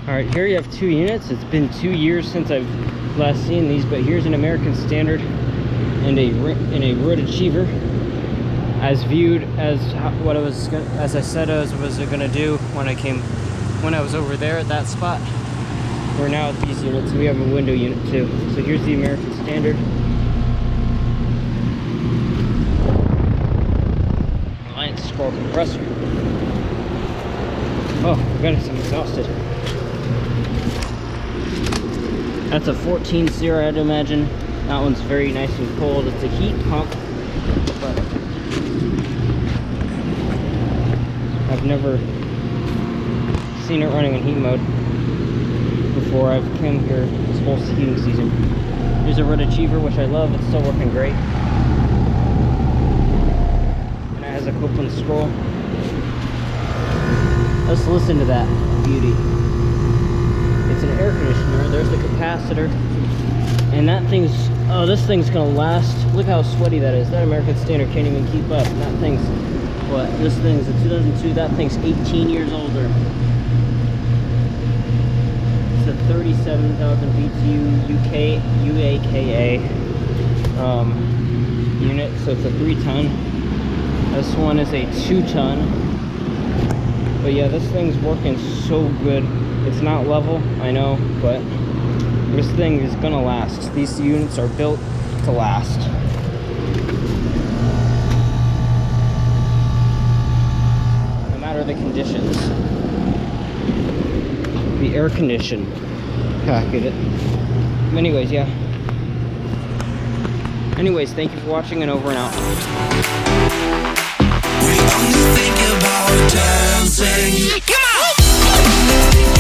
Alright, here you have two units. It's been 2 years since I've last seen these, but here's an American Standard and a Ruud Ahiever, as viewed as what I was, as I said I was gonna do when I was over there at that spot. We're now at these units. We have a window unit too. So here's the American Standard. Alliance scroll compressor. Oh goodness, I'm exhausted. That's a 14-0, I'd imagine. That one's very nice and cold. It's a heat pump, but I've never seen it running in heat mode before I've come here this whole heating season. Here's a Ruud Ahiever, which I love. It's still working great. And it has a Copeland scroll. Let's listen to that beauty. It's an air conditioner. There's the capacitor. And that thing's, oh, this thing's gonna last. Look how sweaty that is. That American Standard can't even keep up. That thing's, what? This thing's a 2002. That thing's 18 years older. It's a 37,000 BTU UAKA unit. So it's a 3-ton. This one is a 2-ton. But yeah, this thing's working so good. It's not level, I know, but this thing is gonna last. These units are built to last. No matter the conditions. The air condition. Get it. Anyways, yeah. Anyways, thank you for watching, and over and out. We only think about dancing. Come on!